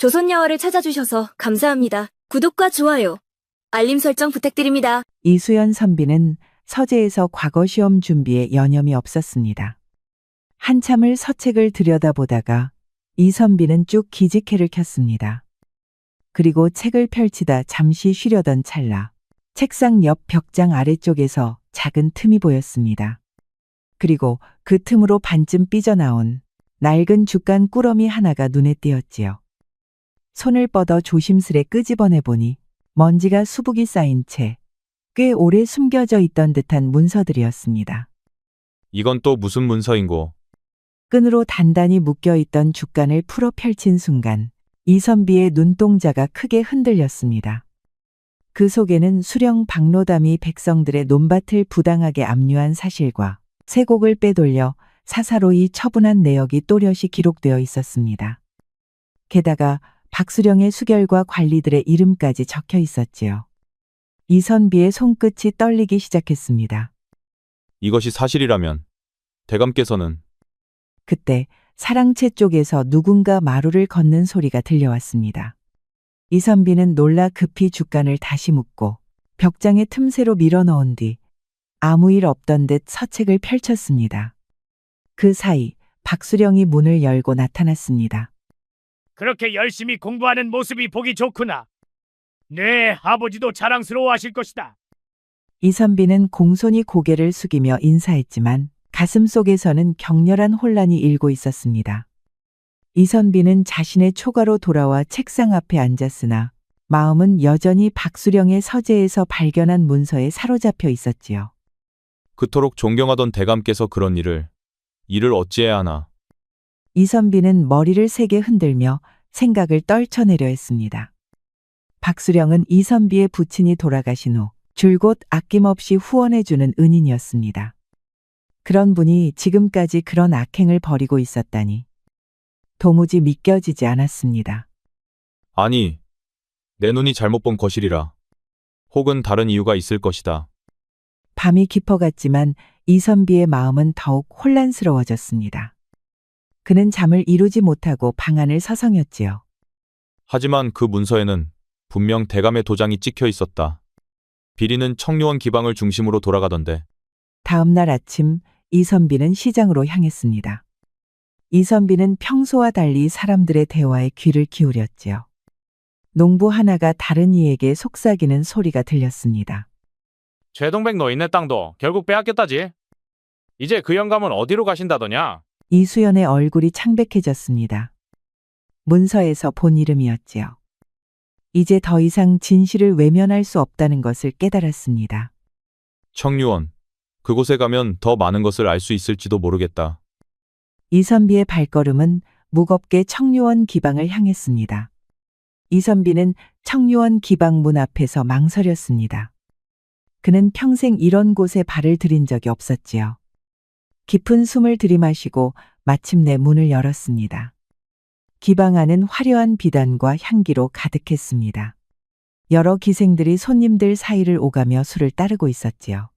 조선야화를 찾아주셔서 감사합니다. 구독과 좋아요, 알림 설정 부탁드립니다. 이수연 선비는 서재에서 과거 시험 준비에 여념이 없었습니다. 한참을 서책을 들여다보다가 이 선비는 쭉 기지개를 켰습니다. 그리고 책을 펼치다 잠시 쉬려던 찰나 책상 옆 벽장 아래쪽에서 작은 틈이 보였습니다. 그리고 그 틈으로 반쯤 삐져나온 낡은 죽간 꾸러미 하나가 눈에 띄었지요. 손을 뻗어 조심스레 끄집어내 보니 먼지가 수북이 쌓인 채 꽤 오래 숨겨져 있던 듯한 문서들이었습니다. 이건 또 무슨 문서인고? 끈으로 단단히 묶여있던 죽간을 풀어 펼친 순간 이선비의 눈동자가 크게 흔들렸습니다. 그 속에는 수령 박노담이 백성들의 논밭을 부당하게 압류한 사실과 세곡을 빼돌려 사사로이 처분한 내역이 또렷이 기록되어 있었습니다. 게다가 박수령의 수결과 관리들의 이름까지 적혀 있었지요. 이선비의 손끝이 떨리기 시작했습니다. 이것이 사실이라면 대감께서는 그때 사랑채 쪽에서 누군가 마루를 걷는 소리가 들려왔습니다. 이선비는 놀라 급히 죽간을 다시 묶고 벽장의 틈새로 밀어넣은 뒤 아무 일 없던 듯 서책을 펼쳤습니다. 그 사이 박수령이 문을 열고 나타났습니다. 그렇게 열심히 공부하는 모습이 보기 좋구나. 네, 아버지도 자랑스러워하실 것이다. 이선비는 공손히 고개를 숙이며 인사했지만 가슴 속에서는 격렬한 혼란이 일고 있었습니다. 이선비는 자신의 초가로 돌아와 책상 앞에 앉았으나 마음은 여전히 박수령의 서재에서 발견한 문서에 사로잡혀 있었지요. 그토록 존경하던 대감께서 그런 일을 어찌해야 하나. 이선비는 머리를 세게 흔들며 생각을 떨쳐내려 했습니다. 박수령은 이선비의 부친이 돌아가신 후 줄곧 아낌없이 후원해주는 은인이었습니다. 그런 분이 지금까지 그런 악행을 벌이고 있었다니 도무지 믿겨지지 않았습니다. 아니, 내 눈이 잘못 본 것이리라. 혹은 다른 이유가 있을 것이다. 밤이 깊어갔지만 이선비의 마음은 더욱 혼란스러워졌습니다. 그는 잠을 이루지 못하고 방안을 서성였지요. 하지만 그 문서에는 분명 대감의 도장이 찍혀 있었다. 비리는 청류원 기방을 중심으로 돌아가던데. 다음 날 아침 이선비는 시장으로 향했습니다. 이선비는 평소와 달리 사람들의 대화에 귀를 기울였지요. 농부 하나가 다른 이에게 속삭이는 소리가 들렸습니다. 최동백 노인네 땅도 결국 빼앗겼다지. 이제 그 영감은 어디로 가신다더냐? 이수연의 얼굴이 창백해졌습니다. 문서에서 본 이름이었지요. 이제 더 이상 진실을 외면할 수 없다는 것을 깨달았습니다. 청류원. 그곳에 가면 더 많은 것을 알 수 있을지도 모르겠다. 이선비의 발걸음은 무겁게 청류원 기방을 향했습니다. 이선비는 청류원 기방 문 앞에서 망설였습니다. 그는 평생 이런 곳에 발을 들인 적이 없었지요. 깊은 숨을 들이마시고 마침내 문을 열었습니다. 기방 안은 화려한 비단과 향기로 가득했습니다. 여러 기생들이 손님들 사이를 오가며 술을 따르고 있었지요.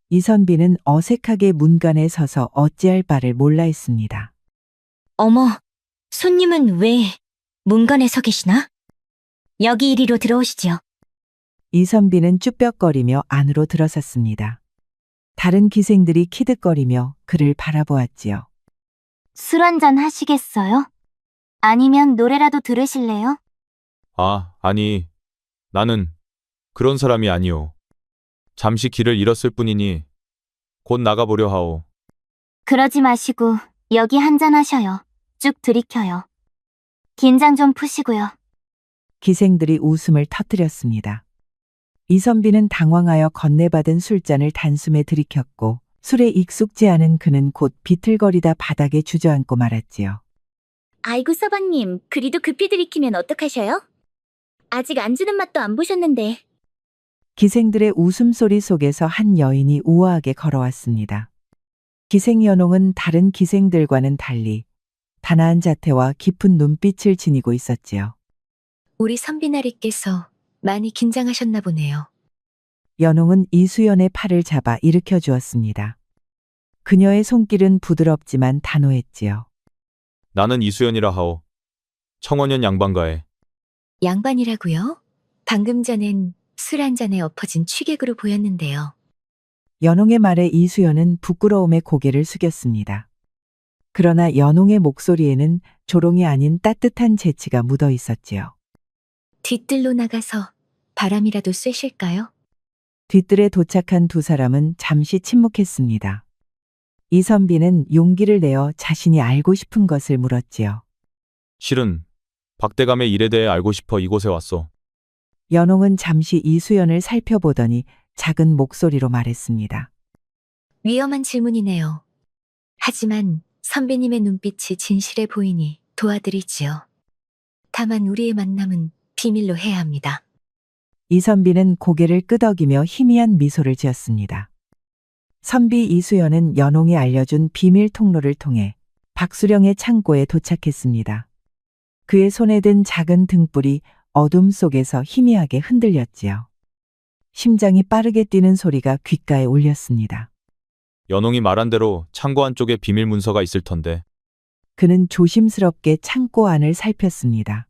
이선비는 어색하게 문간에 서서 어찌할 바를 몰라 했습니다. 어머, 손님은 왜 문간에 서 계시나? 여기 이리로 들어오시지요. 이선비는 쭈뼛거리며 안으로 들어섰습니다. 다른 기생들이 키득거리며 그를 바라보았지요. 술 한잔 하시겠어요? 아니면 노래라도 들으실래요? 아니, 나는 그런 사람이 아니오. 잠시 길을 잃었을 뿐이니 곧 나가보려 하오. 그러지 마시고 여기 한잔 하셔요. 쭉 들이켜요. 긴장 좀 푸시고요. 기생들이 웃음을 터뜨렸습니다. 이선비는 당황하여 건네받은 술잔을 단숨에 들이켰고 술에 익숙지 않은 그는 곧 비틀거리다 바닥에 주저앉고 말았지요. 아이고 서방님, 그리도 급히 들이키면 어떡하셔요? 아직 안주는 맛도 안 보셨는데. 기생들의 웃음소리 속에서 한 여인이 우아하게 걸어왔습니다. 기생연홍은 다른 기생들과는 달리 단아한 자태와 깊은 눈빛을 지니고 있었지요. 우리 선비나리께서 많이 긴장하셨나 보네요. 연홍은 이수연의 팔을 잡아 일으켜 주었습니다. 그녀의 손길은 부드럽지만 단호했지요. 나는 이수연이라 하오. 청원년 양반가에 양반이라고요? 방금 전엔 술 한 잔에 엎어진 취객으로 보였는데요. 연홍의 말에 이수연은 부끄러움에 고개를 숙였습니다. 그러나 연홍의 목소리에는 조롱이 아닌 따뜻한 재치가 묻어 있었지요. 뒤뜰로 나가서 바람이라도 쐬실까요? 뒤뜰에 도착한 두 사람은 잠시 침묵했습니다. 이선비는 용기를 내어 자신이 알고 싶은 것을 물었지요. 실은 박대감의 일에 대해 알고 싶어 이곳에 왔소. 연홍은 잠시 이수연을 살펴보더니 작은 목소리로 말했습니다. 위험한 질문이네요. 하지만 선비님의 눈빛이 진실해 보이니 도와드리지요. 다만 우리의 만남은 비밀로 해야 합니다. 이선비는 고개를 끄덕이며 희미한 미소를 지었습니다. 선비 이수연은 연홍이 알려준 비밀 통로를 통해 박수령의 창고에 도착했습니다. 그의 손에 든 작은 등불이 어둠 속에서 희미하게 흔들렸지요. 심장이 빠르게 뛰는 소리가 귓가에 울렸습니다. 연홍이 말한 대로 창고 안쪽에 비밀 문서가 있을 터인데 그는 조심스럽게 창고 안을 살폈습니다.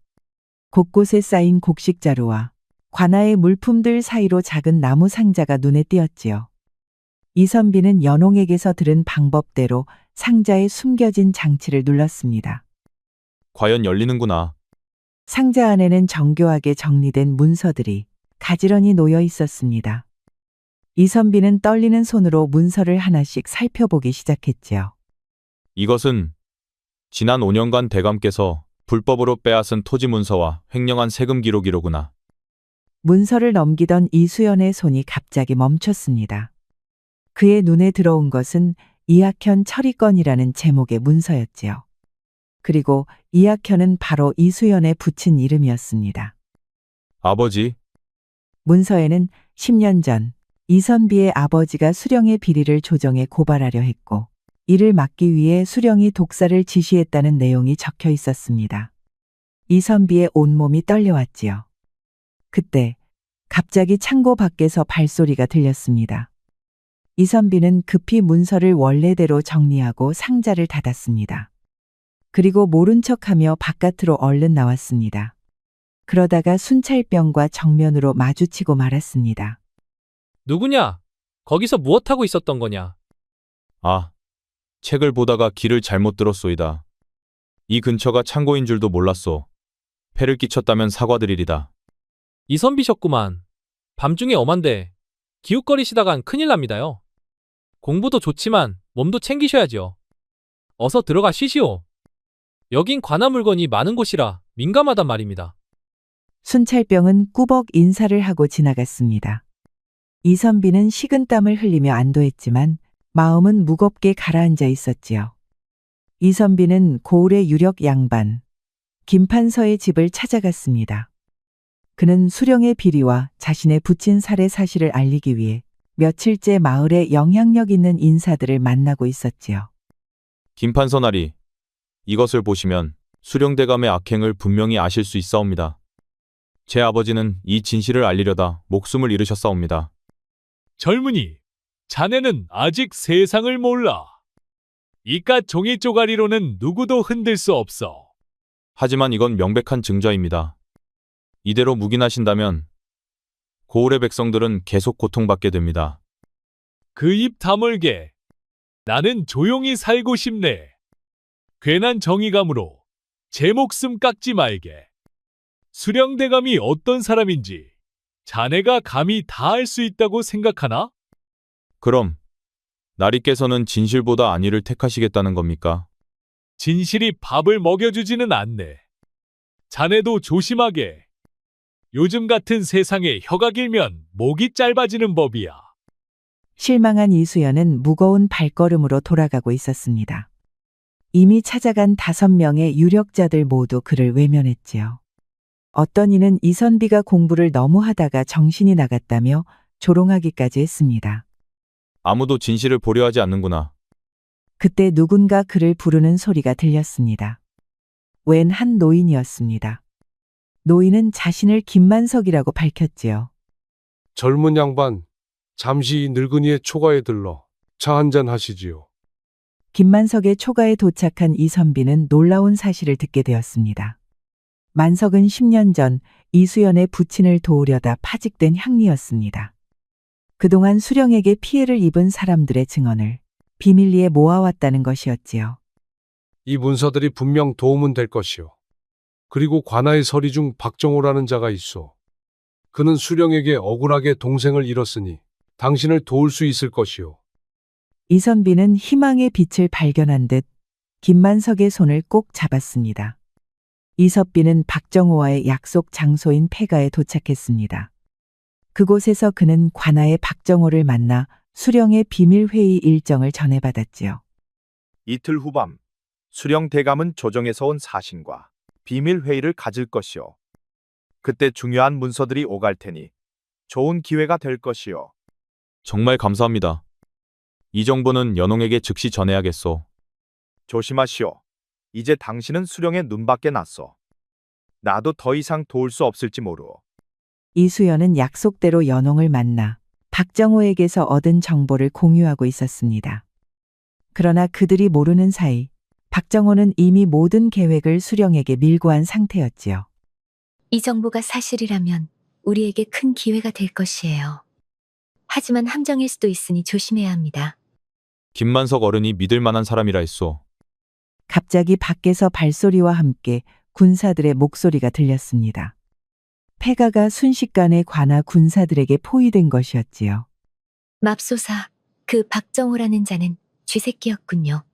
곳곳에 쌓인 곡식 자루와 관아의 물품들 사이로 작은 나무 상자가 눈에 띄었지요. 이선비는 연홍에게서 들은 방법대로 상자에 숨겨진 장치를 눌렀습니다. 과연 열리는구나. 상자 안에는 정교하게 정리된 문서들이 가지런히 놓여 있었습니다. 이선비는 떨리는 손으로 문서를 하나씩 살펴보기 시작했지요. 이것은 지난 5년간 대감께서 불법으로 빼앗은 토지 문서와 횡령한 세금 기록이로구나. 문서를 넘기던 이수연의 손이 갑자기 멈췄습니다. 그의 눈에 들어온 것은 이학현 처리건이라는 제목의 문서였지요. 그리고 이학현은 바로 이수연의 붙인 이름이었습니다. 아버지, 문서에는 10년 전 이선비의 아버지가 수령의 비리를 조정해 고발하려 했고 이를 막기 위해 수령이 독사를 지시했다는 내용이 적혀 있었습니다. 이선비의 온몸이 떨려왔지요. 그때 갑자기 창고 밖에서 발소리가 들렸습니다. 이선비는 급히 문서를 원래대로 정리하고 상자를 닫았습니다. 그리고 모른 척하며 바깥으로 얼른 나왔습니다. 그러다가 순찰병과 정면으로 마주치고 말았습니다. 누구냐? 거기서 무엇하고 있었던 거냐? 아, 책을 보다가 길을 잘못 들었소이다. 이 근처가 창고인 줄도 몰랐소. 폐를 끼쳤다면 사과드리리다. 이선비셨구만. 밤중에 엄한데 기웃거리시다간 큰일 납니다요. 공부도 좋지만 몸도 챙기셔야죠. 어서 들어가 쉬시오. 여긴 관아 물건이 많은 곳이라 민감하단 말입니다. 순찰병은 꾸벅 인사를 하고 지나갔습니다. 이선비는 식은땀을 흘리며 안도했지만 마음은 무겁게 가라앉아 있었지요. 이선비는 고을의 유력 양반 김판서의 집을 찾아갔습니다. 그는 수령의 비리와 자신의 부친 살해 사실을 알리기 위해 며칠째 마을에 영향력 있는 인사들을 만나고 있었지요. 김판서나리, 이것을 보시면 수령대감의 악행을 분명히 아실 수 있사옵니다. 제 아버지는 이 진실을 알리려다 목숨을 잃으셨사옵니다. 젊은이, 자네는 아직 세상을 몰라. 이깟 종이 쪼가리로는 누구도 흔들 수 없어. 하지만 이건 명백한 증자입니다. 이대로 묵인하신다면 고을의 백성들은 계속 고통받게 됩니다. 그 입 다물게. 나는 조용히 살고 싶네. 괜한 정의감으로 제 목숨 깎지 말게. 수령대감이 어떤 사람인지 자네가 감히 다 알 수 있다고 생각하나? 그럼 나리께서는 진실보다 안위를 택하시겠다는 겁니까? 진실이 밥을 먹여주지는 않네. 자네도 조심하게. 요즘 같은 세상에 혀가 길면 목이 짧아지는 법이야. 실망한 이수연은 무거운 발걸음으로 돌아가고 있었습니다. 이미 찾아간 5명의 유력자들 모두 그를 외면했지요. 어떤 이는 이선비가 공부를 너무 하다가 정신이 나갔다며 조롱하기까지 했습니다. 아무도 진실을 보려 하지 않는구나. 그때 누군가 그를 부르는 소리가 들렸습니다. 웬 한 노인이었습니다. 노인은 자신을 김만석이라고 밝혔지요. 젊은 양반, 잠시 이 늙은이의 초가에 들러 차 한잔 하시지요. 김만석의 초가에 도착한 이선비는 놀라운 사실을 듣게 되었습니다. 만석은 10년 전 이수연의 부친을 도우려다 파직된 향리였습니다. 그동안 수령에게 피해를 입은 사람들의 증언을 비밀리에 모아왔다는 것이었지요. 이 문서들이 분명 도움은 될 것이오. 그리고 관아의 서리 중 박정호라는 자가 있어. 그는 수령에게 억울하게 동생을 잃었으니 당신을 도울 수 있을 것이오. 이선비는 희망의 빛을 발견한 듯 김만석의 손을 꼭 잡았습니다. 이섭비는 박정호와의 약속 장소인 폐가에 도착했습니다. 그곳에서 그는 관아의 박정호를 만나 수령의 비밀회의 일정을 전해받았지요. 이틀 후밤 수령 대감은 조정에서 온 사신과 비밀 회의를 가질 것이오. 그때 중요한 문서들이 오갈 테니 좋은 기회가 될 것이오. 정말 감사합니다. 이 정보는 연홍에게 즉시 전해야겠소. 조심하시오. 이제 당신은 수령의 눈밖에 났소. 나도 더 이상 도울 수 없을지 모르오. 이수연은 약속대로 연홍을 만나 박정호에게서 얻은 정보를 공유하고 있었습니다. 그러나 그들이 모르는 사이 박정호는 이미 모든 계획을 수령에게 밀고한 상태였지요. 이 정보가 사실이라면 우리에게 큰 기회가 될 것이에요. 하지만 함정일 수도 있으니 조심해야 합니다. 김만석 어른이 믿을 만한 사람이라 했소. 갑자기 밖에서 발소리와 함께 군사들의 목소리가 들렸습니다. 폐가가 순식간에 관아 군사들에게 포위된 것이었지요. 맙소사, 그 박정호라는 자는 쥐새끼였군요.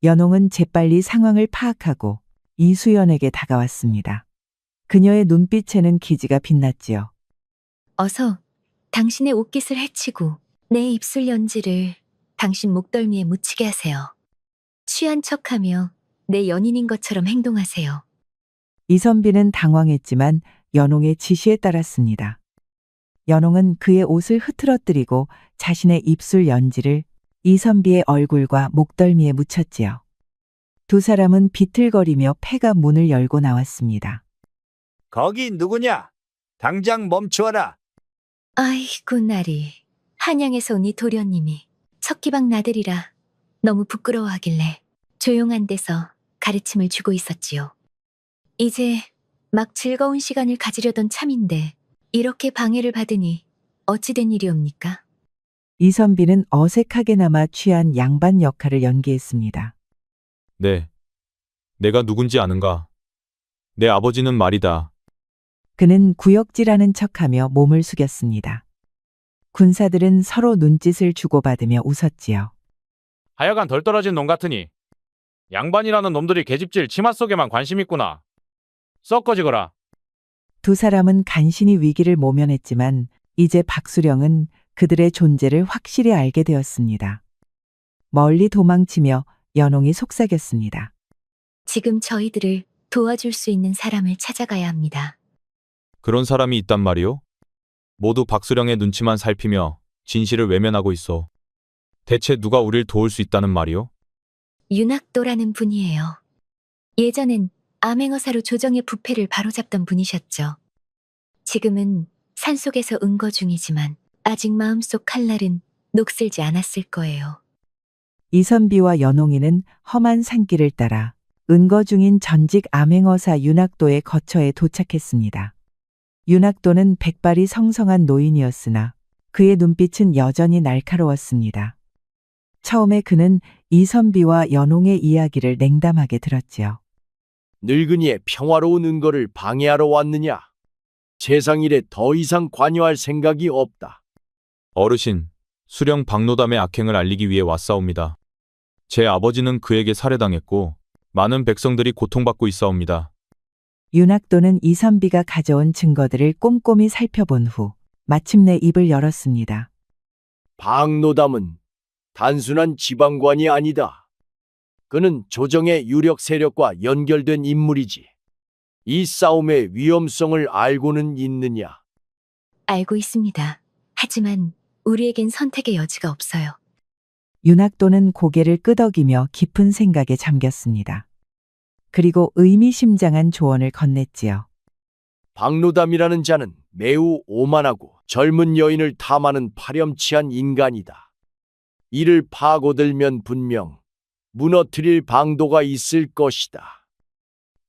연홍은 재빨리 상황을 파악하고 이수연에게 다가왔습니다. 그녀의 눈빛에는 기지가 빛났지요. 어서 당신의 옷깃을 해치고 내 입술 연지를 당신 목덜미에 묻히게 하세요. 취한 척하며 내 연인인 것처럼 행동하세요. 이선비는 당황했지만 연홍의 지시에 따랐습니다. 연홍은 그의 옷을 흐트러뜨리고 자신의 입술 연지를 이선비의 얼굴과 목덜미에 묻혔지요. 두 사람은 비틀거리며 폐가 문을 열고 나왔습니다. 거기 누구냐? 당장 멈추어라. 아이고 나리, 한양에서 온 이 도련님이 석기방 나들이라 너무 부끄러워하길래 조용한 데서 가르침을 주고 있었지요. 이제 막 즐거운 시간을 가지려던 참인데 이렇게 방해를 받으니 어찌 된 일이옵니까? 이선비는 어색하게나마 취한 양반 역할을 연기했습니다. 네. 내가 누군지 아는가? 내 아버지는 말이다. 그는 구역질하는 척하며 몸을 숙였습니다. 군사들은 서로 눈짓을 주고받으며 웃었지요. 하여간 덜 떨어진 놈 같으니 양반이라는 놈들이 계집질 치마 속에만 관심 있구나. 썩거지거라. 두 사람은 간신히 위기를 모면했지만 이제 박수령은 그들의 존재를 확실히 알게 되었습니다. 멀리 도망치며 연홍이 속삭였습니다. 지금 저희들을 도와줄 수 있는 사람을 찾아가야 합니다. 그런 사람이 있단 말이오? 모두 박수령의 눈치만 살피며 진실을 외면하고 있어. 대체 누가 우릴 도울 수 있다는 말이오? 윤학도라는 분이에요. 예전엔 암행어사로 조정의 부패를 바로잡던 분이셨죠. 지금은 산속에서 은거 중이지만 아직 마음속 칼날은 녹슬지 않았을 거예요. 이선비와 연홍이는 험한 산길을 따라 은거 중인 전직 암행어사 윤학도의 거처에 도착했습니다. 윤학도는 백발이 성성한 노인이었으나 그의 눈빛은 여전히 날카로웠습니다. 처음에 그는 이선비와 연홍의 이야기를 냉담하게 들었지요. 늙은이의 평화로운 은거를 방해하러 왔느냐? 세상 일에 더 이상 관여할 생각이 없다. 어르신, 수령 박노담의 악행을 알리기 위해 왔사옵니다. 제 아버지는 그에게 살해당했고 많은 백성들이 고통받고 있사옵니다. 윤학도는 이선비가 가져온 증거들을 꼼꼼히 살펴본 후 마침내 입을 열었습니다. 박노담은 단순한 지방관이 아니다. 그는 조정의 유력 세력과 연결된 인물이지. 이 싸움의 위험성을 알고는 있느냐? 알고 있습니다. 하지만 우리에겐 선택의 여지가 없어요. 윤학도는 고개를 끄덕이며 깊은 생각에 잠겼습니다. 그리고 의미심장한 조언을 건넸지요. 박노담이라는 자는 매우 오만하고 젊은 여인을 탐하는 파렴치한 인간이다. 이를 파고들면 분명 무너뜨릴 방도가 있을 것이다.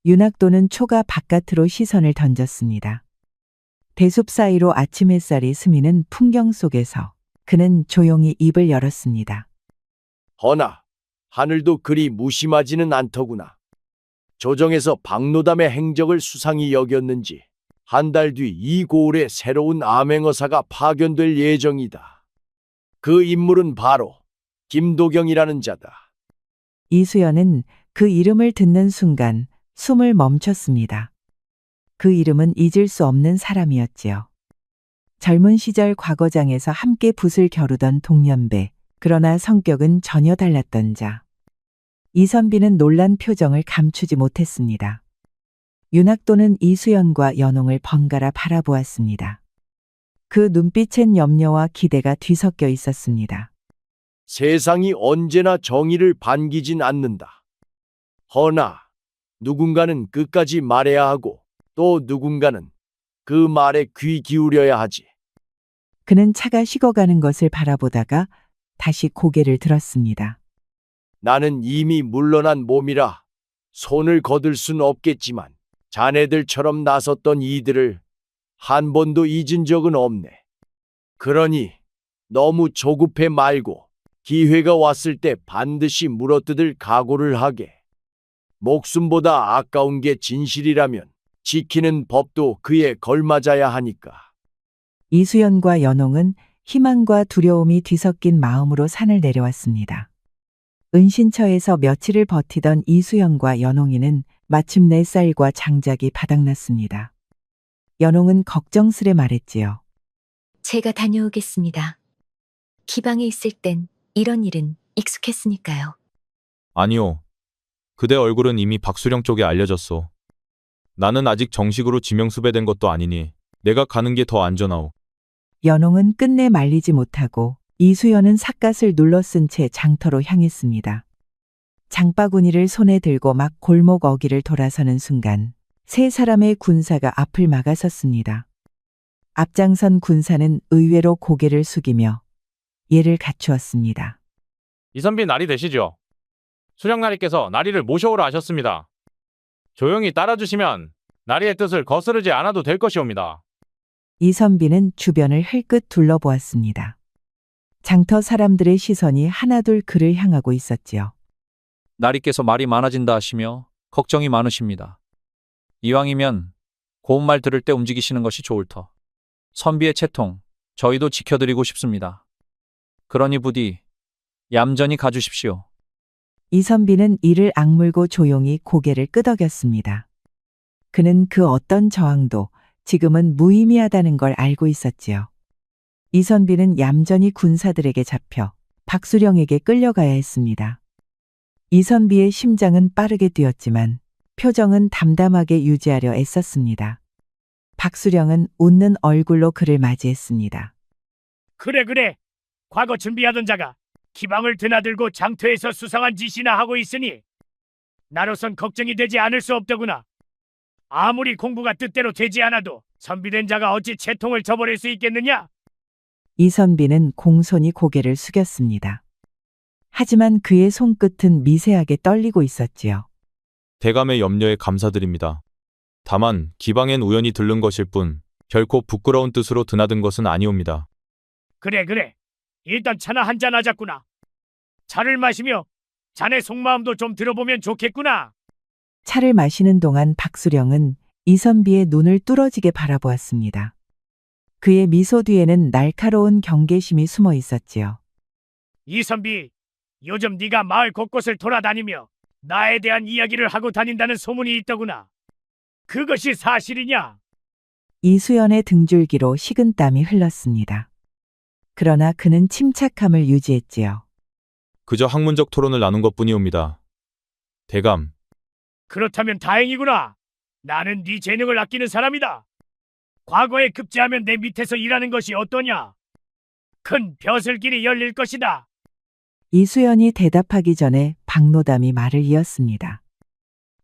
윤학도는 초가 바깥으로 시선을 던졌습니다. 대숲 사이로 아침 햇살이 스미는 풍경 속에서 그는 조용히 입을 열었습니다. 허나 하늘도 그리 무심하지는 않더구나. 조정에서 박노담의 행적을 수상히 여겼는지 한 달 뒤 이 고을에 새로운 암행어사가 파견될 예정이다. 그 인물은 바로 김도경이라는 자다. 이수연은 그 이름을 듣는 순간 숨을 멈췄습니다. 그 이름은 잊을 수 없는 사람이었지요. 젊은 시절 과거장에서 함께 붓을 겨루던 동년배, 그러나 성격은 전혀 달랐던 자. 이선비는 놀란 표정을 감추지 못했습니다. 윤학도는 이수연과 연홍을 번갈아 바라보았습니다. 그 눈빛엔 염려와 기대가 뒤섞여 있었습니다. 세상이 언제나 정의를 반기진 않는다. 허나 누군가는 끝까지 말해야 하고 또 누군가는 그 말에 귀 기울여야 하지. 그는 차가 식어가는 것을 바라보다가 다시 고개를 들었습니다. 나는 이미 물러난 몸이라 손을 거들 순 없겠지만 자네들처럼 나섰던 이들을 한 번도 잊은 적은 없네. 그러니 너무 조급해 말고 기회가 왔을 때 반드시 물어뜯을 각오를 하게. 목숨보다 아까운 게 진실이라면 지키는 법도 그에 걸맞아야 하니까. 이수연과 연홍은 희망과 두려움이 뒤섞인 마음으로 산을 내려왔습니다. 은신처에서 며칠을 버티던 이수연과 연홍이는 마침내 쌀과 장작이 바닥났습니다. 연홍은 걱정스레 말했지요. 제가 다녀오겠습니다. 기방에 있을 땐 이런 일은 익숙했으니까요. 아니요. 그대 얼굴은 이미 박수령 쪽에 알려졌소. 나는 아직 정식으로 지명수배된 것도 아니니 내가 가는 게 더 안전하오. 연홍은 끝내 말리지 못하고 이수연은 삿갓을 눌러 쓴 채 장터로 향했습니다. 장바구니를 손에 들고 막 골목 어귀를 돌아서는 순간 세 사람의 군사가 앞을 막아섰습니다. 앞장선 군사는 의외로 고개를 숙이며 예를 갖추었습니다. 이선비 나리 되시죠? 수령나리께서 나리를 모셔오라 하셨습니다. 조용히 따라주시면 나리의 뜻을 거스르지 않아도 될 것이옵니다. 이선비는 주변을 흘끗 둘러보았습니다. 장터 사람들의 시선이 하나둘 그를 향하고 있었지요. 나리께서 말이 많아진다 하시며 걱정이 많으십니다. 이왕이면 고운 말 들을 때 움직이시는 것이 좋을 터. 선비의 채통, 저희도 지켜드리고 싶습니다. 그러니 부디 얌전히 가주십시오. 이선비는 이를 악물고 조용히 고개를 끄덕였습니다. 그는 그 어떤 저항도 지금은 무의미하다는 걸 알고 있었지요. 이선비는 얌전히 군사들에게 잡혀 박수령에게 끌려가야 했습니다. 이선비의 심장은 빠르게 뛰었지만 표정은 담담하게 유지하려 애썼습니다. 박수령은 웃는 얼굴로 그를 맞이했습니다. 그래. 과거 준비하던 자가 기방을 드나들고 장터에서 수상한 짓이나 하고 있으니 나로선 걱정이 되지 않을 수 없더구나. 아무리 공부가 뜻대로 되지 않아도 선비된 자가 어찌 채통을 저버릴 수 있겠느냐? 이선비는 공손히 고개를 숙였습니다. 하지만 그의 손끝은 미세하게 떨리고 있었지요. 대감의 염려에 감사드립니다. 다만 기방엔 우연히 들른 것일 뿐 결코 부끄러운 뜻으로 드나든 것은 아니옵니다. 그래. 일단 차나 한잔 하자꾸나. 차를 마시며 자네 속마음도 좀 들어보면 좋겠구나. 차를 마시는 동안 박수령은 이선비의 눈을 뚫어지게 바라보았습니다. 그의 미소 뒤에는 날카로운 경계심이 숨어 있었지요. 이선비, 요즘 네가 마을 곳곳을 돌아다니며 나에 대한 이야기를 하고 다닌다는 소문이 있더구나. 그것이 사실이냐? 이수연의 등줄기로 식은땀이 흘렀습니다. 그러나 그는 침착함을 유지했지요. 그저 학문적 토론을 나눈 것뿐이옵니다. 대감, 그렇다면 다행이구나. 나는 네 재능을 아끼는 사람이다. 과거에 급제하면 내 밑에서 일하는 것이 어떠냐? 큰 벼슬길이 열릴 것이다. 이수연이 대답하기 전에 박노담이 말을 이었습니다.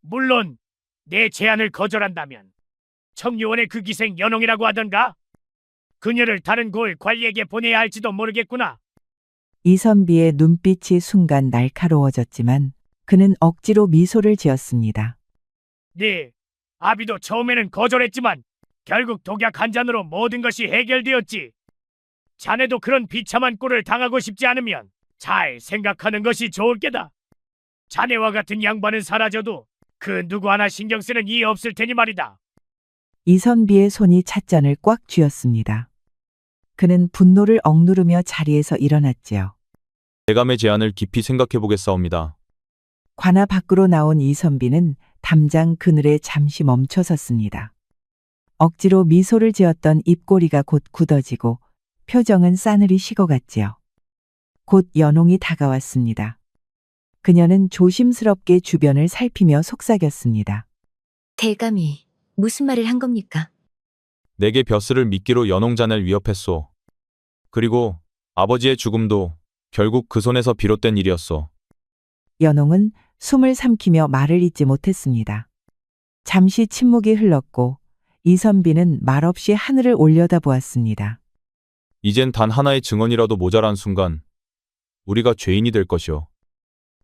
물론 내 제안을 거절한다면 청유원의 그 기생 연홍이라고 하던가? 그녀를 다른 고을 관리에게 보내야 할지도 모르겠구나. 이선비의 눈빛이 순간 날카로워졌지만 그는 억지로 미소를 지었습니다. 네 아비도 처음에는 거절했지만 결국 독약 한 잔으로 모든 것이 해결되었지. 자네도 그런 비참한 꼴을 당하고 싶지 않으면 잘 생각하는 것이 좋을 게다. 자네와 같은 양반은 사라져도 그 누구 하나 신경 쓰는 이 없을 테니 말이다. 이선비의 손이 찻잔을 꽉 쥐었습니다. 그는 분노를 억누르며 자리에서 일어났지요. 대감의 제안을 깊이 생각해 보겠사옵니다. 관아 밖으로 나온 이선비는 담장 그늘에 잠시 멈춰 섰습니다. 억지로 미소를 지었던 입꼬리가 곧 굳어지고 표정은 싸늘히 식어갔지요. 곧 연홍이 다가왔습니다. 그녀는 조심스럽게 주변을 살피며 속삭였습니다. 대감이 무슨 말을 한 겁니까? 내게 벼슬을 미끼로 연홍잔을 위협했소. 그리고 아버지의 죽음도 결국 그 손에서 비롯된 일이었소. 연홍은 숨을 삼키며 말을 잇지 못했습니다. 잠시 침묵이 흘렀고 이선비는 말없이 하늘을 올려다보았습니다. 이젠 단 하나의 증언이라도 모자란 순간 우리가 죄인이 될 것이오.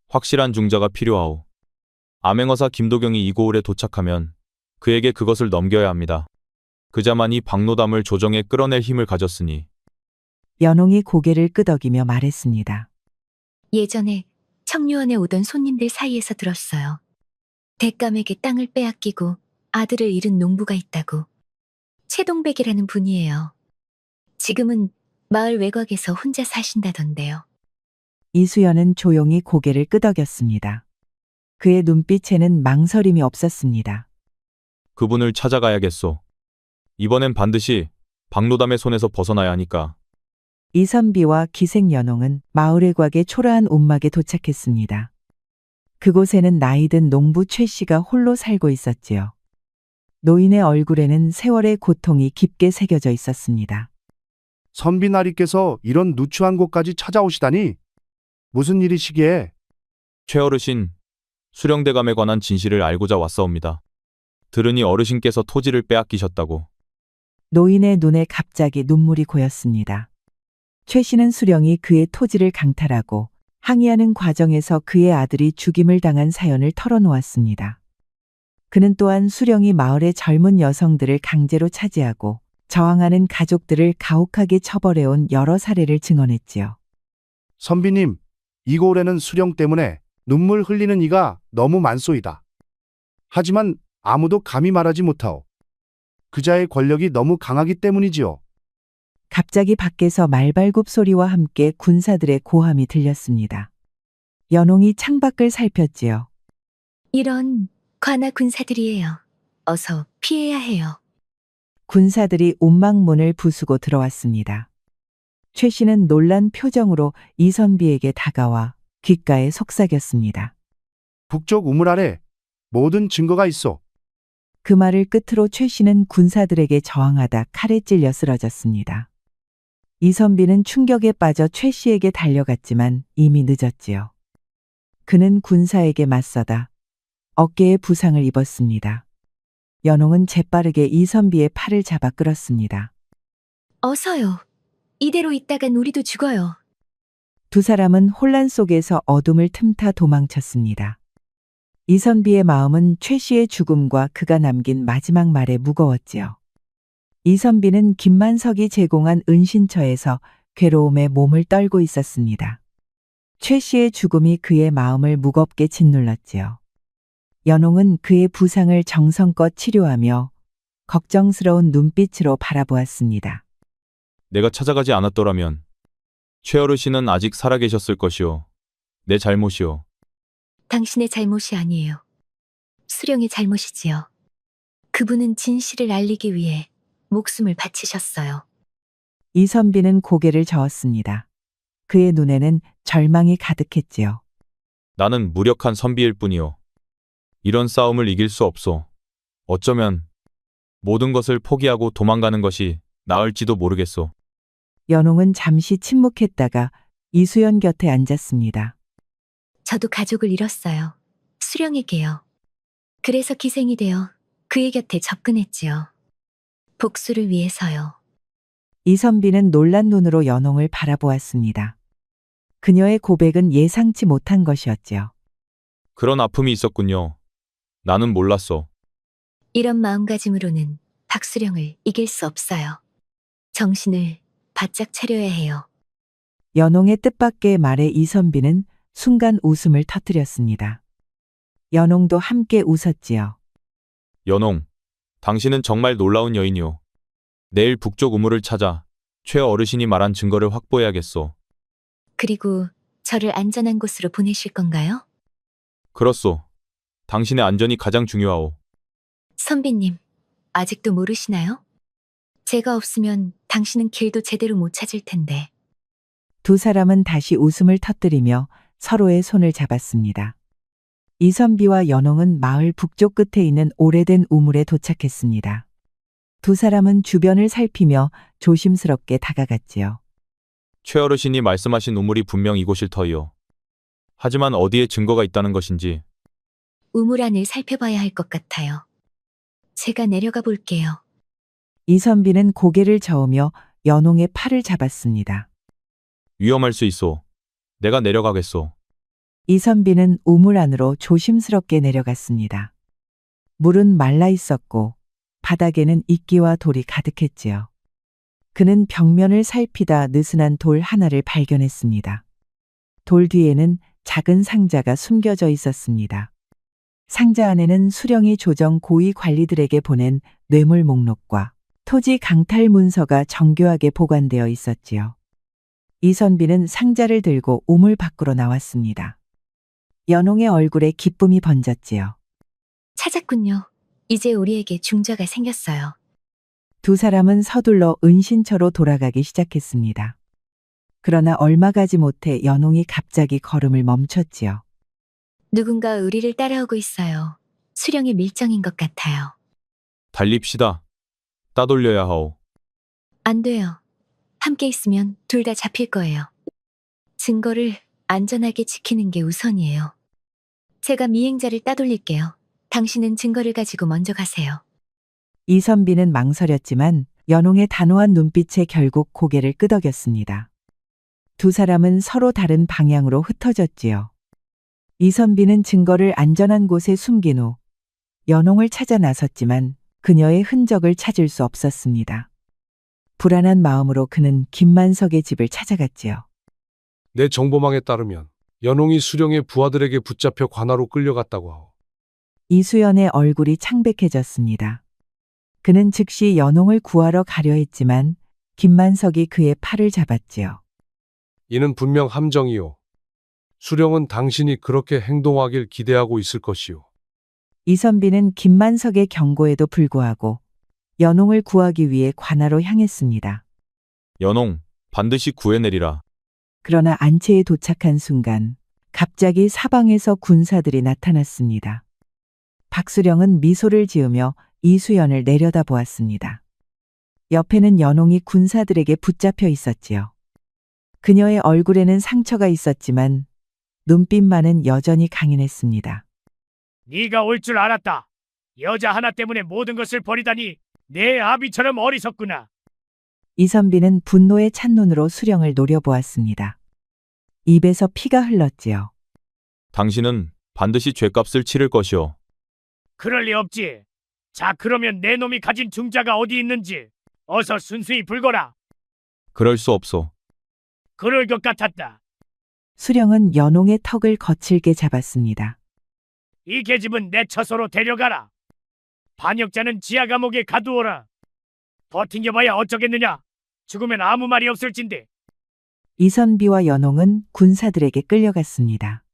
확실한 중자가 필요하오. 암행어사 김도경이 이 고을에 도착하면 그에게 그것을 넘겨야 합니다. 그자만이 박노담을 조정에 끌어낼 힘을 가졌으니. 연홍이 고개를 끄덕이며 말했습니다. 예전에 청류원에 오던 손님들 사이에서 들었어요. 대감에게 땅을 빼앗기고 아들을 잃은 농부가 있다고. 최동백이라는 분이에요. 지금은 마을 외곽에서 혼자 사신다던데요. 이수연은 조용히 고개를 끄덕였습니다. 그의 눈빛에는 망설임이 없었습니다. 그분을 찾아가야겠소. 이번엔 반드시 박노담의 손에서 벗어나야 하니까. 이선비와 기생연홍은 마을 외곽의 초라한 움막에 도착했습니다. 그곳에는 나이든 농부 최 씨가 홀로 살고 있었지요. 노인의 얼굴에는 세월의 고통이 깊게 새겨져 있었습니다. 선비나리께서 이런 누추한 곳까지 찾아오시다니 무슨 일이시기에? 최어르신, 수령대감에 관한 진실을 알고자 왔사옵니다. 들으니 어르신께서 토지를 빼앗기셨다고. 노인의 눈에 갑자기 눈물이 고였습니다. 최 씨는 수령이 그의 토지를 강탈하고 항의하는 과정에서 그의 아들이 죽임을 당한 사연을 털어놓았습니다. 그는 또한 수령이 마을의 젊은 여성들을 강제로 차지하고 저항하는 가족들을 가혹하게 처벌해온 여러 사례를 증언했지요. 선비님, 이 고을에는 수령 때문에 눈물 흘리는 이가 너무 많소이다. 하지만 아무도 감히 말하지 못하오. 그자의 권력이 너무 강하기 때문이지요. 갑자기 밖에서 말발굽 소리와 함께 군사들의 고함이 들렸습니다. 연홍이 창밖을 살폈지요. 이런 관아 군사들이에요. 어서 피해야 해요. 군사들이 움막문을 부수고 들어왔습니다. 최 씨는 놀란 표정으로 이선비에게 다가와 귓가에 속삭였습니다. 북쪽 우물 아래 모든 증거가 있어. 그 말을 끝으로 최 씨는 군사들에게 저항하다 칼에 찔려 쓰러졌습니다. 이선비는 충격에 빠져 최 씨에게 달려갔지만 이미 늦었지요. 그는 군사에게 맞서다 어깨에 부상을 입었습니다. 연홍은 재빠르게 이선비의 팔을 잡아 끌었습니다. 어서요. 이대로 있다간 우리도 죽어요. 두 사람은 혼란 속에서 어둠을 틈타 도망쳤습니다. 이선비의 마음은 최 씨의 죽음과 그가 남긴 마지막 말에 무거웠지요. 이선비는 김만석이 제공한 은신처에서 괴로움에 몸을 떨고 있었습니다. 최 씨의 죽음이 그의 마음을 무겁게 짓눌렀지요. 연홍은 그의 부상을 정성껏 치료하며 걱정스러운 눈빛으로 바라보았습니다. 내가 찾아가지 않았더라면 최어르신은 아직 살아계셨을 것이오. 내 잘못이오. 당신의 잘못이 아니에요. 수령의 잘못이지요. 그분은 진실을 알리기 위해 목숨을 바치셨어요. 이선비는 고개를 저었습니다. 그의 눈에는 절망이 가득했지요. 나는 무력한 선비일 뿐이오. 이런 싸움을 이길 수 없소. 어쩌면 모든 것을 포기하고 도망가는 것이 나을지도 모르겠소. 연홍은 잠시 침묵했다가 이수연 곁에 앉았습니다. 저도 가족을 잃었어요. 수령에게요. 그래서 기생이 되어 그의 곁에 접근했지요. 복수를 위해서요. 이선비는 놀란 눈으로 연홍을 바라보았습니다. 그녀의 고백은 예상치 못한 것이었지요. 그런 아픔이 있었군요. 나는 몰랐소. 이런 마음가짐으로는 박수령을 이길 수 없어요. 정신을 바짝 차려야 해요. 연홍의 뜻밖의 말에 이선비는 순간 웃음을 터뜨렸습니다. 연홍도 함께 웃었지요. 연홍, 당신은 정말 놀라운 여인이오. 내일 북쪽 우물을 찾아 최 어르신이 말한 증거를 확보해야겠소. 그리고 저를 안전한 곳으로 보내실 건가요? 그렇소. 당신의 안전이 가장 중요하오. 선비님, 아직도 모르시나요? 제가 없으면 당신은 길도 제대로 못 찾을 텐데. 두 사람은 다시 웃음을 터뜨리며 서로의 손을 잡았습니다. 이선비와 연홍은 마을 북쪽 끝에 있는 오래된 우물에 도착했습니다. 두 사람은 주변을 살피며 조심스럽게 다가갔지요. 최 어르신이 말씀하신 우물이 분명 이곳일 터이오. 하지만 어디에 증거가 있다는 것인지. 우물 안을 살펴봐야 할 것 같아요. 제가 내려가 볼게요. 이선비는 고개를 저으며 연홍의 팔을 잡았습니다. 위험할 수 있소. 내가 내려가겠소. 이선비는 우물 안으로 조심스럽게 내려갔습니다. 물은 말라 있었고 바닥에는 이끼와 돌이 가득했지요. 그는 벽면을 살피다 느슨한 돌 하나를 발견했습니다. 돌 뒤에는 작은 상자가 숨겨져 있었습니다. 상자 안에는 수령이 조정 고위 관리들에게 보낸 뇌물 목록과 토지 강탈 문서가 정교하게 보관되어 있었지요. 이선비는 상자를 들고 우물 밖으로 나왔습니다. 연홍의 얼굴에 기쁨이 번졌지요. 찾았군요. 이제 우리에게 중저가 생겼어요. 두 사람은 서둘러 은신처로 돌아가기 시작했습니다. 그러나 얼마 가지 못해 연홍이 갑자기 걸음을 멈췄지요. 누군가 우리를 따라오고 있어요. 수령의 밀정인 것 같아요. 달립시다. 따돌려야 하오. 안 돼요. 함께 있으면 둘 다 잡힐 거예요. 증거를 안전하게 지키는 게 우선이에요. 제가 미행자를 따돌릴게요. 당신은 증거를 가지고 먼저 가세요. 이선비는 망설였지만 연홍의 단호한 눈빛에 결국 고개를 끄덕였습니다. 두 사람은 서로 다른 방향으로 흩어졌지요. 이선비는 증거를 안전한 곳에 숨긴 후 연홍을 찾아 나섰지만 그녀의 흔적을 찾을 수 없었습니다. 불안한 마음으로 그는 김만석의 집을 찾아갔지요. 내 정보망에 따르면 연홍이 수령의 부하들에게 붙잡혀 관하로 끌려갔다고 하오. 이수연의 얼굴이 창백해졌습니다. 그는 즉시 연홍을 구하러 가려 했지만 김만석이 그의 팔을 잡았지요. 이는 분명 함정이오. 수령은 당신이 그렇게 행동하길 기대하고 있을 것이오. 이선비는 김만석의 경고에도 불구하고 연홍을 구하기 위해 관하로 향했습니다. 연홍, 반드시 구해내리라. 그러나 안채에 도착한 순간 갑자기 사방에서 군사들이 나타났습니다. 박수령은 미소를 지으며 이수연을 내려다보았습니다. 옆에는 연홍이 군사들에게 붙잡혀 있었지요. 그녀의 얼굴에는 상처가 있었지만 눈빛만은 여전히 강인했습니다. 네가 올 줄 알았다. 여자 하나 때문에 모든 것을 버리다니 내 아비처럼 어리석구나. 이선비는 분노에 찬 눈으로 수령을 노려보았습니다. 입에서 피가 흘렀지요. 당신은 반드시 죗값을 치를 것이오. 그럴 리 없지. 자, 그러면 내 놈이 가진 중자가 어디 있는지 어서 순수히 불거라. 그럴 수 없소. 그럴 것 같았다. 수령은 연홍의 턱을 거칠게 잡았습니다. 이 계집은 내 처소로 데려가라. 반역자는 지하 감옥에 가두어라. 버팅겨봐야 어쩌겠느냐. 죽으면 아무 말이 없을진데. 이선비와 연홍은 군사들에게 끌려갔습니다.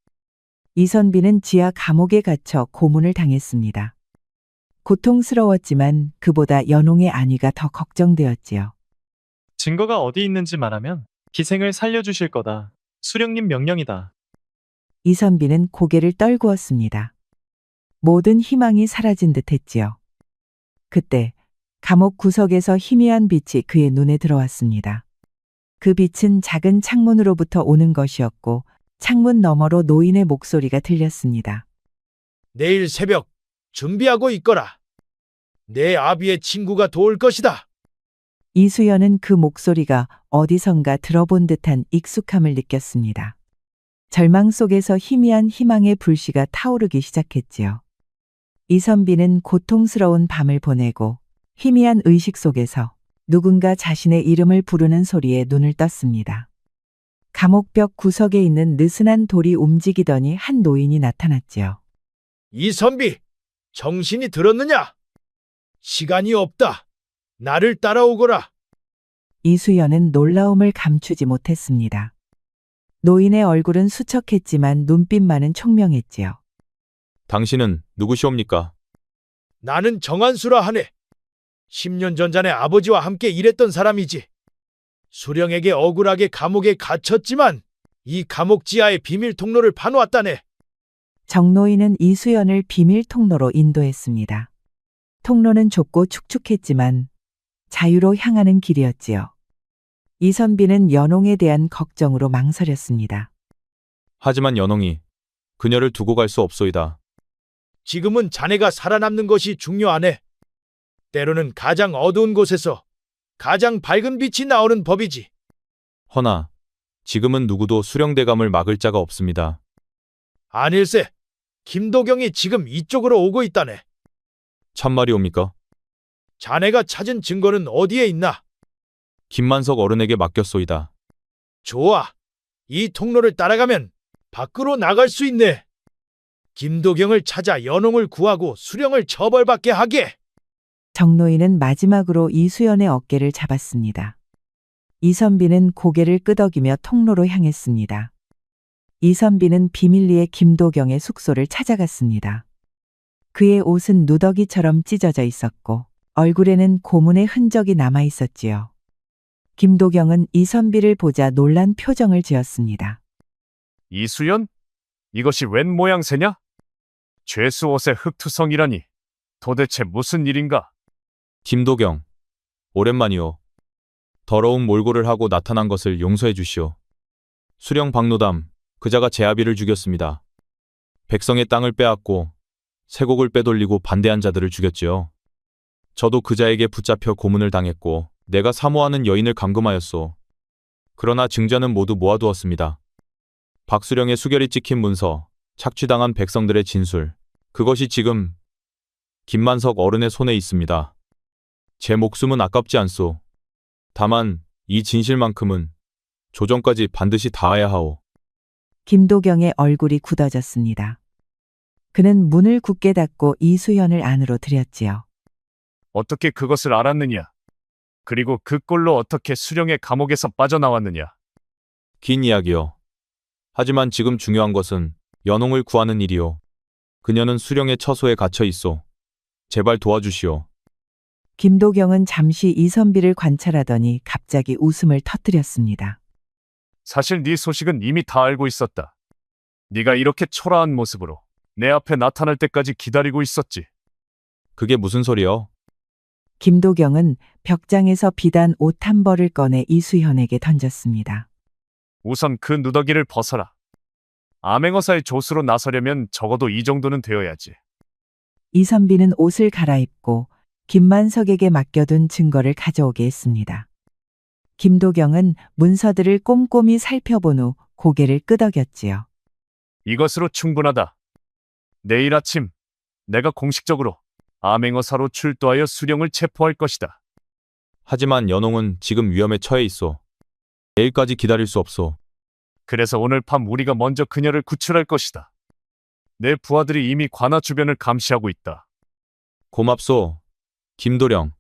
이선비는 지하 감옥에 갇혀 고문을 당했습니다. 고통스러웠지만 그보다 연홍의 안위가 더 걱정되었지요. 증거가 어디 있는지 말하면 기생을 살려주실 거다. 수령님 명령이다. 이선비는 고개를 떨구었습니다. 모든 희망이 사라진 듯 했지요. 그때 감옥 구석에서 희미한 빛이 그의 눈에 들어왔습니다. 그 빛은 작은 창문으로부터 오는 것이었고 창문 너머로 노인의 목소리가 들렸습니다. 내일 새벽 준비하고 있거라. 내 아비의 친구가 도울 것이다. 이수연은 그 목소리가 어디선가 들어본 듯한 익숙함을 느꼈습니다. 절망 속에서 희미한 희망의 불씨가 타오르기 시작했지요. 이선비는 고통스러운 밤을 보내고 희미한 의식 속에서 누군가 자신의 이름을 부르는 소리에 눈을 떴습니다. 감옥벽 구석에 있는 느슨한 돌이 움직이더니 한 노인이 나타났지요. 이선비, 정신이 들었느냐? 시간이 없다. 나를 따라오거라. 이수연은 놀라움을 감추지 못했습니다. 노인의 얼굴은 수척했지만 눈빛만은 총명했지요. 당신은 누구시옵니까? 나는 정한수라 하네. 10년 전에 아버지와 함께 일했던 사람이지. 수령에게 억울하게 감옥에 갇혔지만 이 감옥 지하의 비밀 통로를 파놓았다네. 정노인은 이수연을 비밀 통로로 인도했습니다. 통로는 좁고 축축했지만 자유로 향하는 길이었지요. 이선비는 연홍에 대한 걱정으로 망설였습니다. 하지만 연홍이 그녀를 두고 갈 수 없소이다. 지금은 자네가 살아남는 것이 중요하네. 때로는 가장 어두운 곳에서 가장 밝은 빛이 나오는 법이지. 허나 지금은 누구도 수령대감을 막을 자가 없습니다. 아닐세. 김도경이 지금 이쪽으로 오고 있다네. 참말이옵니까? 자네가 찾은 증거는 어디에 있나? 김만석 어른에게 맡겼소이다. 좋아. 이 통로를 따라가면 밖으로 나갈 수 있네. 김도경을 찾아 연홍을 구하고 수령을 처벌받게 하게. 정노인은 마지막으로 이수연의 어깨를 잡았습니다. 이선비는 고개를 끄덕이며 통로로 향했습니다. 이선비는 비밀리에 김도경의 숙소를 찾아갔습니다. 그의 옷은 누더기처럼 찢어져 있었고 얼굴에는 고문의 흔적이 남아 있었지요. 김도경은 이선비를 보자 놀란 표정을 지었습니다. 이수연? 이것이 웬 모양새냐? 죄수 옷에 흑투성이라니. 도대체 무슨 일인가? 김도경, 오랜만이오. 더러운 몰골을 하고 나타난 것을 용서해 주시오. 수령 박노담, 그자가 제 아비를 죽였습니다. 백성의 땅을 빼앗고 세곡을 빼돌리고 반대한 자들을 죽였지요. 저도 그자에게 붙잡혀 고문을 당했고 내가 사모하는 여인을 감금하였소. 그러나 증자는 모두 모아두었습니다. 박수령의 수결이 찍힌 문서, 착취당한 백성들의 진술, 그것이 지금 김만석 어른의 손에 있습니다. 제 목숨은 아깝지 않소. 다만 이 진실만큼은 조정까지 반드시 닿아야 하오. 김도경의 얼굴이 굳어졌습니다. 그는 문을 굳게 닫고 이수연을 안으로 들였지요. 어떻게 그것을 알았느냐? 그리고 그 꼴로 어떻게 수령의 감옥에서 빠져나왔느냐? 긴 이야기요. 하지만 지금 중요한 것은 연홍을 구하는 일이오. 그녀는 수령의 처소에 갇혀 있소. 제발 도와주시오. 김도경은 잠시 이선비를 관찰하더니 갑자기 웃음을 터뜨렸습니다. 사실 네 소식은 이미 다 알고 있었다. 네가 이렇게 초라한 모습으로 내 앞에 나타날 때까지 기다리고 있었지. 그게 무슨 소리요? 김도경은 벽장에서 비단 옷 한 벌을 꺼내 이수연에게 던졌습니다. 우선 그 누더기를 벗어라. 암행어사의 조수로 나서려면 적어도 이 정도는 되어야지. 이선비는 옷을 갈아입고 김만석에게 맡겨둔 증거를 가져오게 했습니다. 김도경은 문서들을 꼼꼼히 살펴본 후 고개를 끄덕였지요. 이것으로 충분하다. 내일 아침 내가 공식적으로 암행어사로 출두하여 수령을 체포할 것이다. 하지만 연홍은 지금 위험에 처해 있소. 내일까지 기다릴 수 없소. 그래서 오늘 밤 우리가 먼저 그녀를 구출할 것이다. 내 부하들이 이미 관아 주변을 감시하고 있다. 고맙소. 김도령.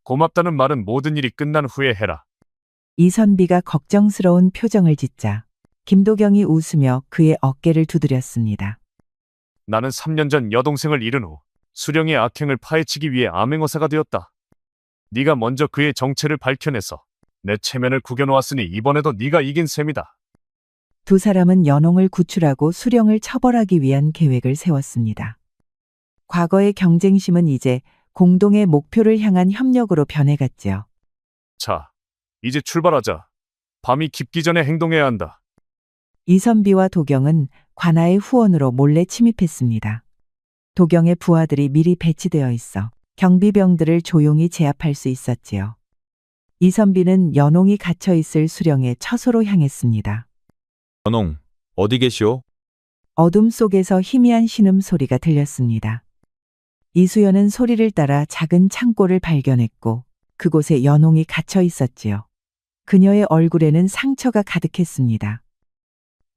고맙다는 말은 모든 일이 끝난 후에 해라. 이선비가 걱정스러운 표정을 짓자 김도경이 웃으며 그의 어깨를 두드렸습니다. 나는 3년 전 여동생을 잃은 후 수령의 악행을 파헤치기 위해 암행어사가 되었다. 네가 먼저 그의 정체를 밝혀내서 내 체면을 구겨놓았으니 이번에도 네가 이긴 셈이다. 두 사람은 연홍을 구출하고 수령을 처벌하기 위한 계획을 세웠습니다. 과거의 경쟁심은 이제 공동의 목표를 향한 협력으로 변해갔지요. 자, 이제 출발하자. 밤이 깊기 전에 행동해야 한다. 이선비와 도경은 관아의 후원으로 몰래 침입했습니다. 도경의 부하들이 미리 배치되어 있어 경비병들을 조용히 제압할 수 있었지요. 이선비는 연홍이 갇혀 있을 수령의 처소로 향했습니다. 연홍, 어디 계시오? 어둠 속에서 희미한 신음 소리가 들렸습니다. 이수연은 소리를 따라 작은 창고를 발견했고 그곳에 연홍이 갇혀 있었지요. 그녀의 얼굴에는 상처가 가득했습니다.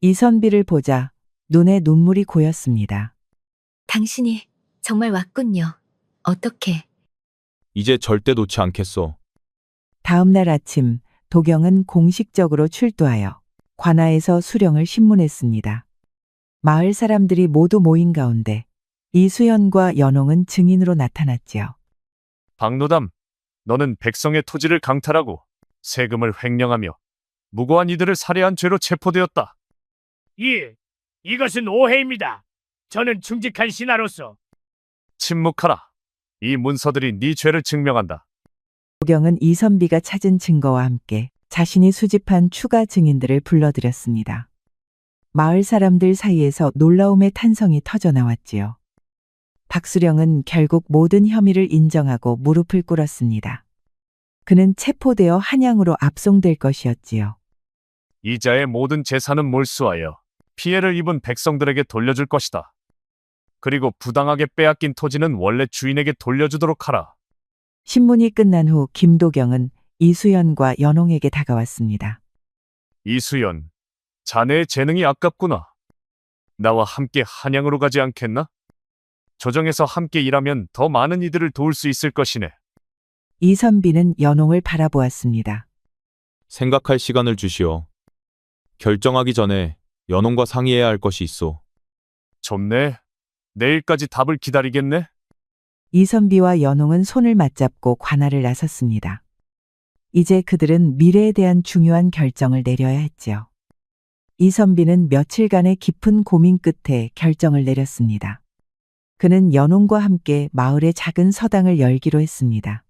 이선비를 보자 눈에 눈물이 고였습니다. 당신이 정말 왔군요. 어떻게? 이제 절대 놓지 않겠소. 다음 날 아침 도경은 공식적으로 출두하여 관아에서 수령을 신문했습니다. 마을 사람들이 모두 모인 가운데 이수연과 연홍은 증인으로 나타났지요. 박노담, 너는 백성의 토지를 강탈하고 세금을 횡령하며 무고한 이들을 살해한 죄로 체포되었다. 이것은 오해입니다. 저는 충직한 신하로서 침묵하라. 이 문서들이 네 죄를 증명한다. 도경은 이선비가 찾은 증거와 함께 자신이 수집한 추가 증인들을 불러들였습니다. 마을 사람들 사이에서 놀라움의 탄성이 터져나왔지요. 박수령은 결국 모든 혐의를 인정하고 무릎을 꿇었습니다. 그는 체포되어 한양으로 압송될 것이었지요. 이자의 모든 재산은 몰수하여 피해를 입은 백성들에게 돌려줄 것이다. 그리고 부당하게 빼앗긴 토지는 원래 주인에게 돌려주도록 하라. 신문이 끝난 후 김도경은 이수연과 연홍에게 다가왔습니다. 이수연, 자네의 재능이 아깝구나. 나와 함께 한양으로 가지 않겠나? 조정에서 함께 일하면 더 많은 이들을 도울 수 있을 것이네. 이선비는 연홍을 바라보았습니다. 생각할 시간을 주시오. 결정하기 전에 연홍과 상의해야 할 것이 있어. 좋네. 내일까지 답을 기다리겠네. 이선비와 연홍은 손을 맞잡고 관할을 나섰습니다. 이제 그들은 미래에 대한 중요한 결정을 내려야 했지요. 이선비는 며칠간의 깊은 고민 끝에 결정을 내렸습니다. 그는 연홍과 함께 마을의 작은 서당을 열기로 했습니다.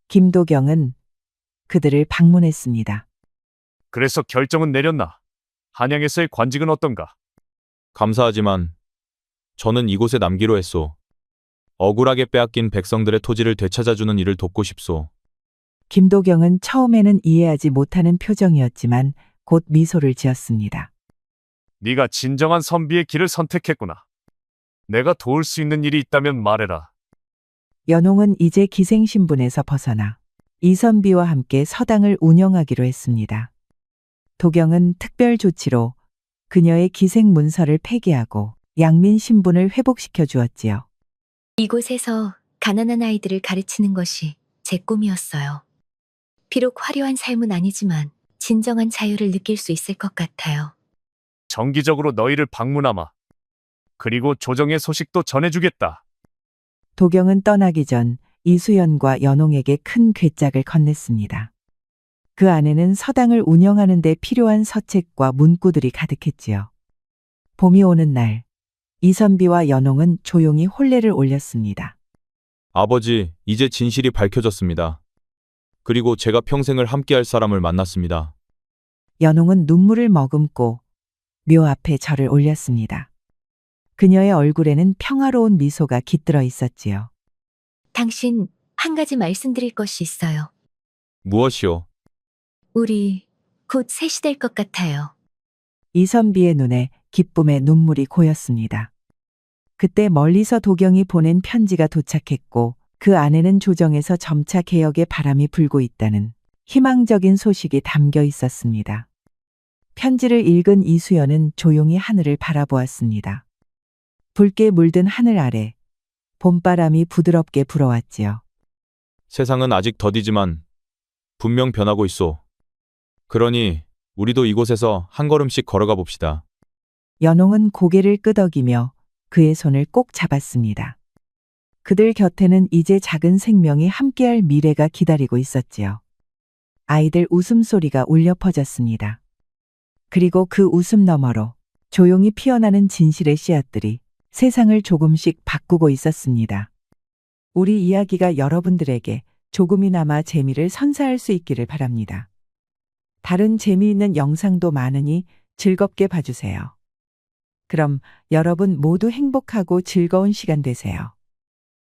김도경은 그들을 방문했습니다. 그래서 결정은 내렸나? 한양에서의 관직은 어떤가? 감사하지만 저는 이곳에 남기로 했소. 억울하게 빼앗긴 백성들의 토지를 되찾아주는 일을 돕고 싶소. 김도경은 처음에는 이해하지 못하는 표정이었지만 곧 미소를 지었습니다. 네가 진정한 선비의 길을 선택했구나. 내가 도울 수 있는 일이 있다면 말해라. 연홍은 이제 기생신분에서 벗어나 이선비와 함께 서당을 운영하기로 했습니다. 도경은 특별 조치로 그녀의 기생 문서를 폐기하고 양민 신분을 회복시켜 주었지요. 이곳에서 가난한 아이들을 가르치는 것이 제 꿈이었어요. 비록 화려한 삶은 아니지만 진정한 자유를 느낄 수 있을 것 같아요. 정기적으로 너희를 방문하마. 그리고 조정의 소식도 전해주겠다. 도경은 떠나기 전 이수연과 연홍에게 큰 괴짝을 건넸습니다. 그 안에는 서당을 운영하는 데 필요한 서책과 문구들이 가득했지요. 봄이 오는 날, 이선비와 연홍은 조용히 혼례를 올렸습니다. 아버지, 이제 진실이 밝혀졌습니다. 그리고 제가 평생을 함께할 사람을 만났습니다. 연홍은 눈물을 머금고 묘 앞에 절을 올렸습니다. 그녀의 얼굴에는 평화로운 미소가 깃들어 있었지요. 당신, 한 가지 말씀드릴 것이 있어요. 무엇이요? 우리 곧 셋이 될 것 같아요. 이선비의 눈에 기쁨의 눈물이 고였습니다. 그때 멀리서 도경이 보낸 편지가 도착했고 그 안에는 조정에서 점차 개혁의 바람이 불고 있다는 희망적인 소식이 담겨 있었습니다. 편지를 읽은 이수연은 조용히 하늘을 바라보았습니다. 붉게 물든 하늘 아래 봄바람이 부드럽게 불어왔지요. 세상은 아직 더디지만 분명 변하고 있소. 그러니 우리도 이곳에서 한 걸음씩 걸어가 봅시다. 연홍은 고개를 끄덕이며 그의 손을 꼭 잡았습니다. 그들 곁에는 이제 작은 생명이 함께할 미래가 기다리고 있었지요. 아이들 웃음소리가 울려 퍼졌습니다. 그리고 그 웃음 너머로 조용히 피어나는 진실의 씨앗들이 세상을 조금씩 바꾸고 있었습니다. 우리 이야기가 여러분들에게 조금이나마 재미를 선사할 수 있기를 바랍니다. 다른 재미있는 영상도 많으니 즐겁게 봐주세요. 그럼 여러분 모두 행복하고 즐거운 시간 되세요.